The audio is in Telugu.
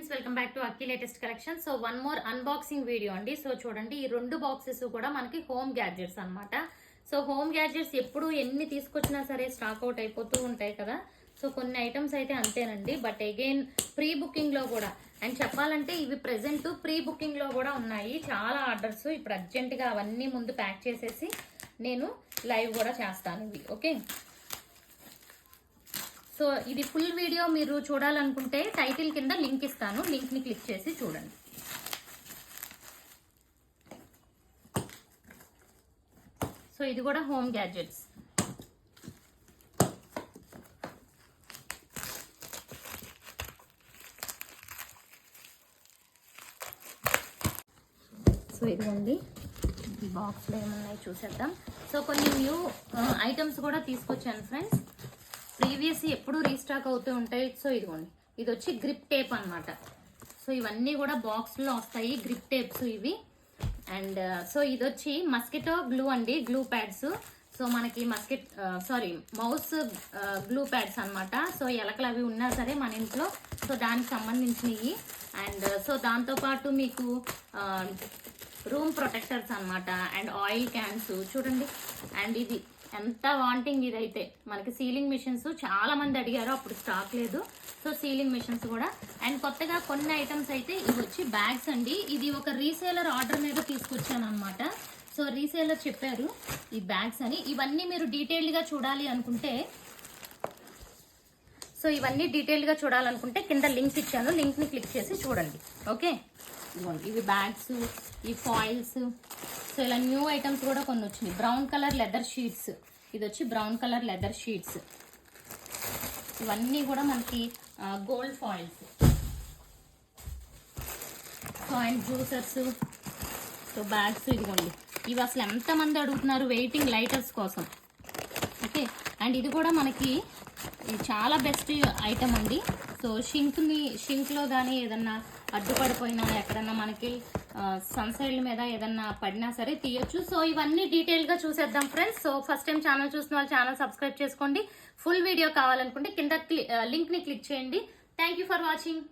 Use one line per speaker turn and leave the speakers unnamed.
Friends, welcome back to Akki latest collection. So one more unboxing video అండి. సో చూడండి, ఈ రెండు బాక్సెస్ కూడా మనకి హోమ్ గ్యాడ్జెట్స్ అన్నమాట. సో హోమ్ గ్యాడ్జెట్స్ ఎప్పుడు ఎన్ని తీసుకొచ్చినా సరే స్టాక్ అవుట్ అయిపోతూ ఉంటాయి కదా. సో కొన్ని ఐటమ్స్ అయితే అంతేనండి. బట్ అగైన్ ప్రీ బుకింగ్ లో కూడా, అండ్ చెప్పాలంటే ఇవి ప్రెసెంట్ ప్రీ బుకింగ్ లో కూడా ఉన్నాయి చాలా ఆర్డర్స్. ఇప్పుడు అర్జెంట్ గా అవన్నీ ముందు ప్యాక్ చేసేసి నేను లైవ్ కూడా చేస్తాను ఇవి. ఓకే, సో ఇది ఫుల్ వీడియో మీరు చూడాలనుకుంటే టైటిల్ కింద లింక్ ఇస్తాను, లింక్ ని క్లిక్ చేసి చూడండి. సో ఇది కూడా హోమ్ గ్యాడ్జెట్స్. సో ఇదిగోండి, ఈ బాక్స్లో ఏమున్నాయి చూసేద్దాం. సో కొన్ని న్యూ ఐటమ్స్ కూడా తీసుకొచ్చాను ఫ్రెండ్స్. ప్రీవియస్ ఎప్పుడు రీస్టాక్ అవుతూ ఉంటాయి. సో ఇదిగోండి, ఇది వచ్చి గ్రిప్ టేప్ అనమాట. సో ఇవన్నీ కూడా బాక్స్లో వస్తాయి గ్రిప్ టేప్స్ ఇవి. అండ్ సో ఇది వచ్చి మస్కిటో గ్లూ అండి, గ్లూ ప్యాడ్స్. సో మనకి మౌస్ గ్లూ ప్యాడ్స్ అనమాట. సో ఎలకలు అవి ఉన్నా సరే మన ఇంట్లో, సో దానికి సంబంధించినవి. అండ్ సో దాంతోపాటు మీకు రూమ్ ప్రొటెక్టర్స్ అనమాట, అండ్ ఆయిల్ క్యాన్స్ చూడండి. అండ్ ఇది ఎంత వాంటింగ్ ఇదైతే మనకి సీలింగ్ మిషన్స్ చాలా మంది అడిగారు, అప్పుడు స్టాక్ లేదు. సో సీలింగ్ మిషన్స్ కూడా. అండ్ కొత్తగా కొన్ని ఐటమ్స్ అయితే ఇవి వచ్చి బ్యాగ్స్ అండి. ఇది ఒక రీసేలర్ ఆర్డర్ మీద తీసుకొచ్చాను అనమాట. సో రీసేలర్ చెప్పారు ఈ బ్యాగ్స్ అని. ఇవన్నీ మీరు డీటెయిల్డ్ గా చూడాలి అనుకుంటే, సో ఇవన్నీ డీటెయిల్డ్ గా చూడాలనుకుంటే కింద లింక్ ఇచ్చాను, లింక్ ని క్లిక్ చేసి చూడండి. ఓకే, ఇవి బ్యాగ్స్, ఈ ఫాయిల్స్. సో ఇలా న్యూ ఐటమ్స్ కూడా కొన్ని వచ్చినాయి. బ్రౌన్ కలర్ లెదర్ షీట్స్, ఇది వచ్చి బ్రౌన్ కలర్ లెదర్ షీట్స్. ఇవన్నీ కూడా మనకి gold foils. So and juicers, so bags. ఇదిగోండి, ఇవి అసలు ఎంతమంది అడుగుతున్నారు వెయిటింగ్ లైటర్స్ కోసం. ఓకే, అండ్ ఇది కూడా మనకి చాలా బెస్ట్ ఐటమ్ అండి. సో షింక్లో కానీ ఏదన్నా అడ్డుపడిపోయినా, ఎక్కడన్నా మనకి సన్సైడ్ మీద ఏదన్నా పడినా సరే తీయొచ్చు. సో ఇవన్నీ డీటెయిల్గా చూసేద్దాం friends. So first time channel చూసిన వాళ్ళు ఛానల్ సబ్స్క్రైబ్ చేసుకోండి. ఫుల్ వీడియో కావాలనుకుంటే కింద లింక్ని క్లిక్ చేయండి. Thank you for watching.